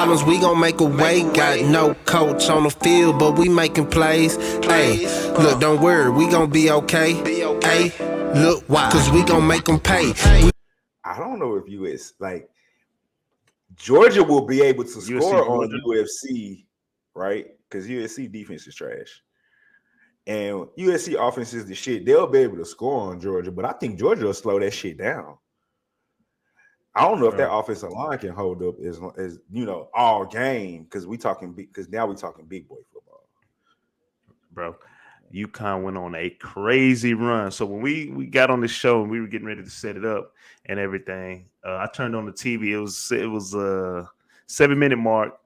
problems, we gon' make a way. Got no coach on the field, but we making plays. Hey, look, don't worry, we gon' be okay. Hey, look, why? Cause we gon' make them pay. I don't know if US like Georgia will be able to score on UFC, right? Because USC defense is trash. And USC offense is the shit. They'll be able to score on Georgia, but I think Georgia will slow that shit down. I don't know if that offensive line can hold up as all game because now we talking big boy football, bro. UConn went on a crazy run. So when we got on the show and we were getting ready to set it up and everything, I turned on the TV. It was a 7-minute mark.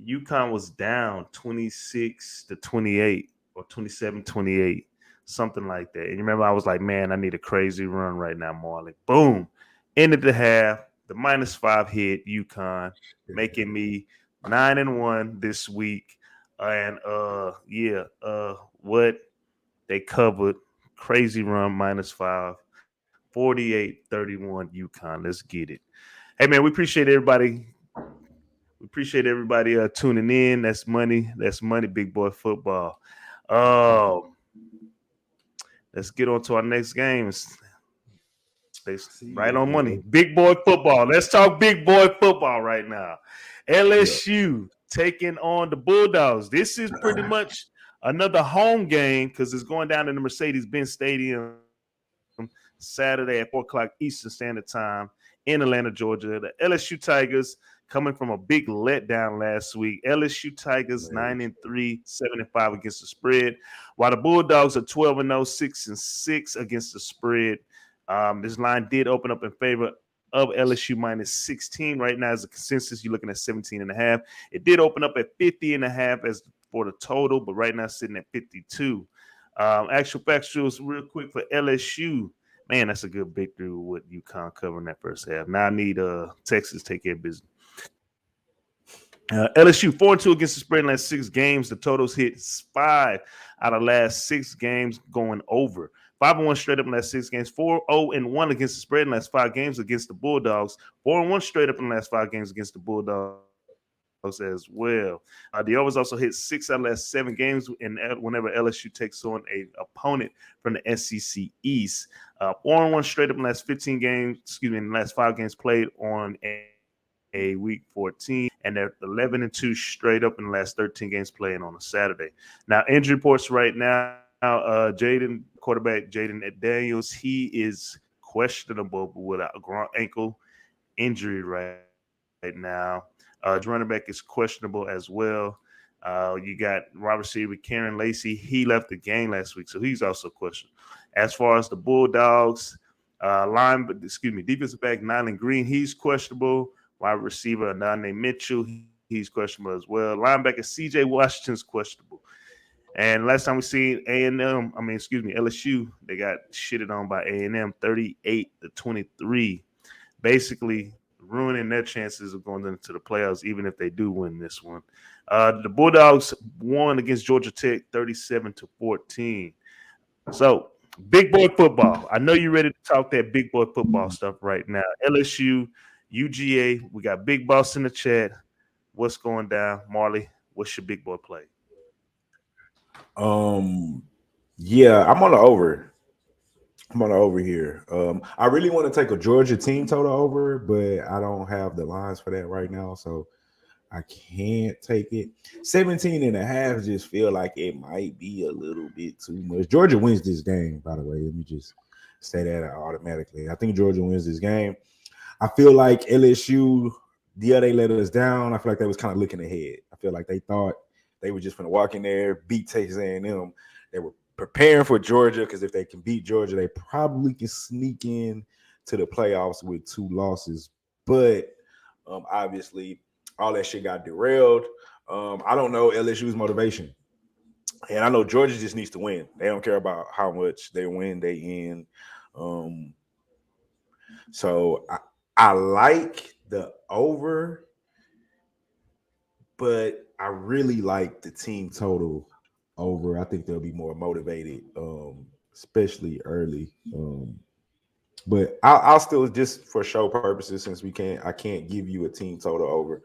UConn was down 26-28 or 27-28, something like that. And you remember I was like, man, I need a crazy run right now, Marley. Boom. Ended the half. The -5 hit UConn, making me 9-1 this week. And what they covered, crazy run, -5, 48-31 UConn. Let's get it. Hey man, we appreciate everybody. We appreciate everybody tuning in. That's money. That's money, big boy football. Let's get on to our next games. Right on money. Big boy football. Let's talk big boy football right now. LSU taking on the Bulldogs. This is pretty much another home game because it's going down in the Mercedes-Benz Stadium Saturday at 4 o'clock Eastern Standard Time in Atlanta, Georgia. The LSU Tigers coming from a big letdown last week. LSU Tigers 9-3, 7-5 against the spread, while the Bulldogs are 12-0, 6-6 against the spread. This line did open up in favor of LSU -16. Right now, as a consensus, you're looking at 17.5. It did open up at 50.5 as for the total, but right now sitting at 52. Actual factuals, real quick for LSU. Man, that's a good victory with UConn covering that first half. Now I need Texas to take care of business. LSU 4-2 against the spread in the last 6 games. The totals hit 5 out of last 6 games going over. 5-1 straight up in the last 6 games. 4-0-1 against the spread in the last 5 games against the Bulldogs. 4-1 straight up in the last 5 games against the Bulldogs as well. The overs also hit 6 out of the last 7 games, and whenever LSU takes on a opponent from the SEC East. 4-1 straight up in the last 15 games. In the last 5 games played on a week 14, and they're 11-2 straight up in the last 13 games playing on a Saturday. Now, injury reports right now. Quarterback Jaden Daniels, he is questionable with a groin ankle injury right now. Running back is questionable as well. You got wide receiver Karen Lacey. He left the game last week, so he's also questionable. As far as the Bulldogs, defensive back Nyland Green, he's questionable. Wide receiver Nane Mitchell, he's questionable as well. Linebacker C.J. Washington's questionable. And last time we seen LSU, they got shitted on by A&M 38-23, basically ruining their chances of going into the playoffs, even if they do win this one. The Bulldogs won against Georgia Tech 37-14. So, big boy football. I know you're ready to talk that big boy football stuff right now. LSU, UGA, we got Big Boss in the chat. What's going down? Marley, what's your big boy play? Yeah, I'm on the over. Here. I really want to take a Georgia team total over, but I don't have the lines for that right now, so I can't take it. 17.5 just feel like it might be a little bit too much. Georgia wins this game, by the way. Let me just say that automatically. I think Georgia wins this game. I feel like LSU, they let us down. I feel like they was kind of looking ahead. I feel like they thought they were just going to walk in there, beat Texas A&M. They were preparing for Georgia because if they can beat Georgia, they probably can sneak in to the playoffs with 2 losses. But obviously, all that shit got derailed. I don't know LSU's motivation. And I know Georgia just needs to win. They don't care about how much they win, they in. So I like the over, but I really like the team total over. I think they'll be more motivated, especially early. But I'll still, just for show purposes, since I can't give you a team total over.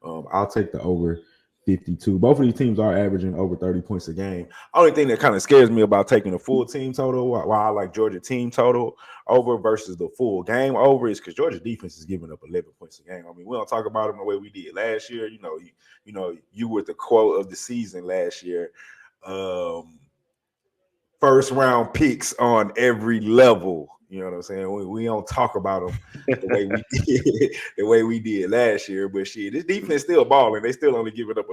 I'll take the over 52. Both of these teams are averaging over 30 points a game. Only thing that kind of scares me about taking the full team total, why I like Georgia team total over versus the full game over, is because Georgia defense is giving up 11 points a game. I mean, we don't talk about them the way we did last year. You were the quote of the season last year. First round picks on every level. You know what I'm saying? We don't talk about them the way we did last year. But shit, this defense still balling. They still only giving up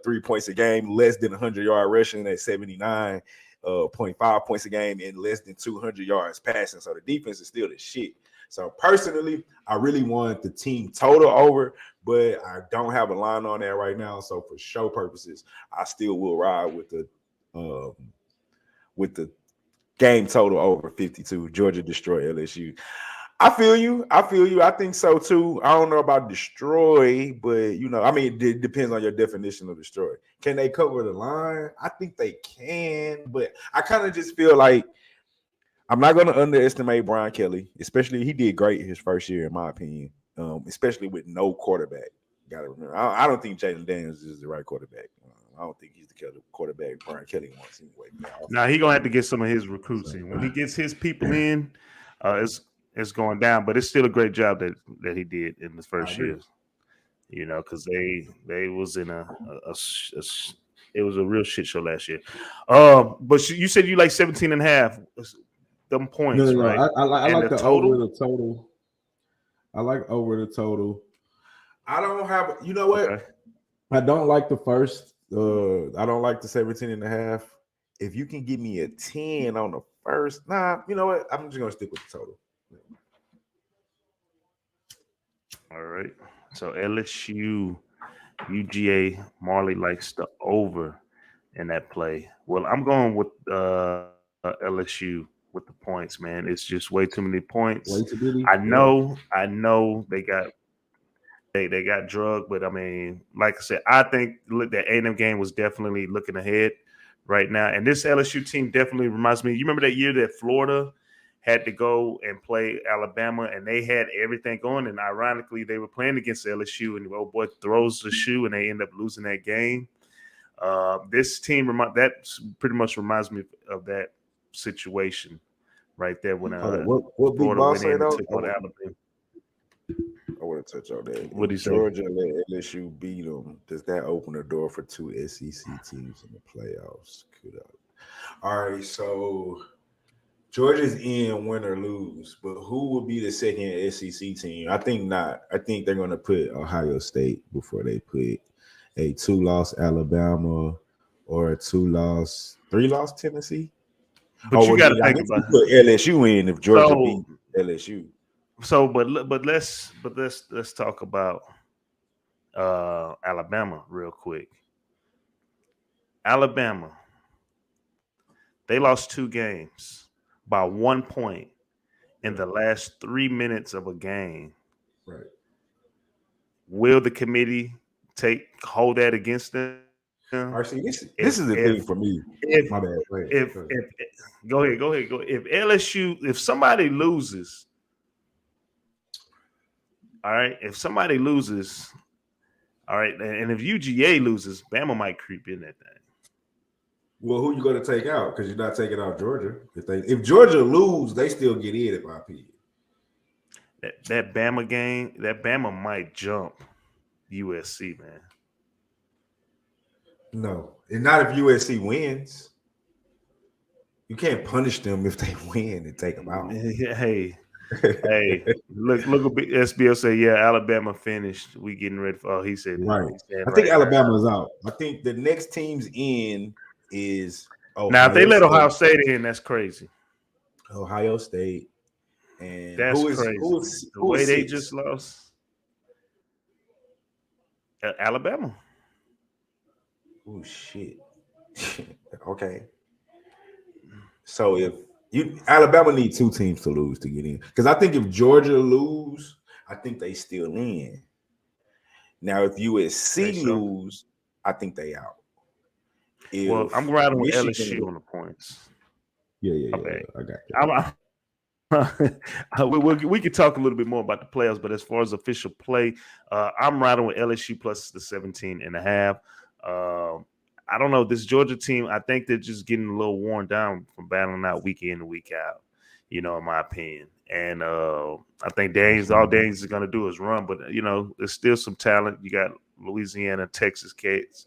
3 points a game, less than 100-yard rushing at 79.5 points a game, and less than 200 yards passing. So the defense is still the shit. So personally, I really want the team total over, but I don't have a line on that right now. So for show purposes, I still will ride with the game total over 52. Georgia destroy LSU. I feel you. I think so too. I don't know about destroy, but it depends on your definition of destroy. Can they cover the line? I think they can, but I kind of just feel like I'm not going to underestimate Brian Kelly, especially he did great his first year, in my opinion, especially with no quarterback. Got to remember, I don't think Jalen Daniels is the right quarterback. I don't think he's the quarterback Brian Kelly wants anyway. Now he's gonna have to get some of his recruits in. When he gets his people in, it's going down. But it's still a great job that he did in the first year. Because they was in it was a real shit show last year. But you said you like 17.5 them points, no, right? I like the total. Over the total. I like over the total. I don't have. You know what? Okay. I don't like the first. I don't like the 17.5. If you can give me a 10 on the first, you know what? I'm just gonna stick with the total. All right. So LSU, UGA, Marley likes the over in that play. Well, I'm going with LSU with the points, man. It's just way too many points. Way too many. I know they got drugged, but I mean, like I said, I think that A&M game was definitely looking ahead right now. And this LSU team definitely reminds me. You remember that year that Florida had to go and play Alabama, and they had everything going, and ironically, they were playing against LSU, and the old boy throws the shoe, and they end up losing that game. This team that pretty much reminds me of that situation right there when what Florida went in and took on Alabama. I want to touch on that. What do you say? Georgia let LSU beat them. Does that open the door for 2 SEC teams in the playoffs? All right, so Georgia's in, win or lose, but who will be the second SEC team? I think not. I think they're going to put Ohio State before they put a 2-loss Alabama or a 3-loss Tennessee. But you got to think about put LSU in if Georgia beat LSU. So, but let's talk about Alabama real quick. Alabama, they lost 2 games by 1 point in the last 3 minutes of a game. Right. Will the committee hold that against them? RC, this is the thing for me. My bad. Go ahead. If somebody loses. All right. If somebody loses, all right, and if UGA loses, Bama might creep in that thing. Well, who you going to take out? Because you're not taking out Georgia. If Georgia lose, they still get in, in my opinion. That Bama game, that Bama might jump USC, man. No, and not if USC wins. You can't punish them if they win and take them out. Hey, look! SBL say, yeah, Alabama finished. We getting ready for. Oh, he said right. I think Alabama's out. I think the next team's in is now. If they let Ohio State in, that's crazy. Ohio State, and that's crazy. The way they just lost. Alabama. Oh shit. Okay. So if Alabama need 2 teams to lose to get in. Because I think if Georgia lose, I think they still in. Now, if USC lose, I think they out. Well, I'm riding with LSU on the points. Yeah. I got that. we could talk a little bit more about the playoffs, but as far as official play, I'm riding with LSU plus the 17.5. I don't know, this Georgia team, I think they're just getting a little worn down from battling out week in and week out, in my opinion. And I think all Daniels is going to do is run, but, there's still some talent. You got Louisiana, Texas kids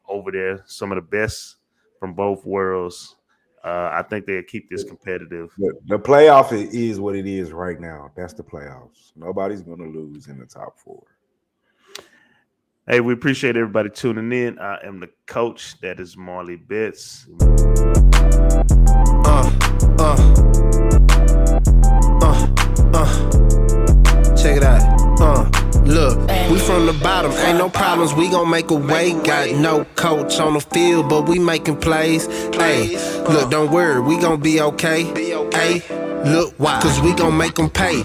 over there, some of the best from both worlds. I think they'll keep this competitive. The playoff is what it is right now. That's the playoffs. Nobody's going to lose in the top 4. Hey, we appreciate everybody tuning in. I am the coach. That is Marley Bets. Check it out. Look, we from the bottom, ain't no problems, we gon' make a way. Got no coach on the field, but we making plays. Hey, look, don't worry, we gon' be okay. Hey, look, why? Cause we gon' make them pay.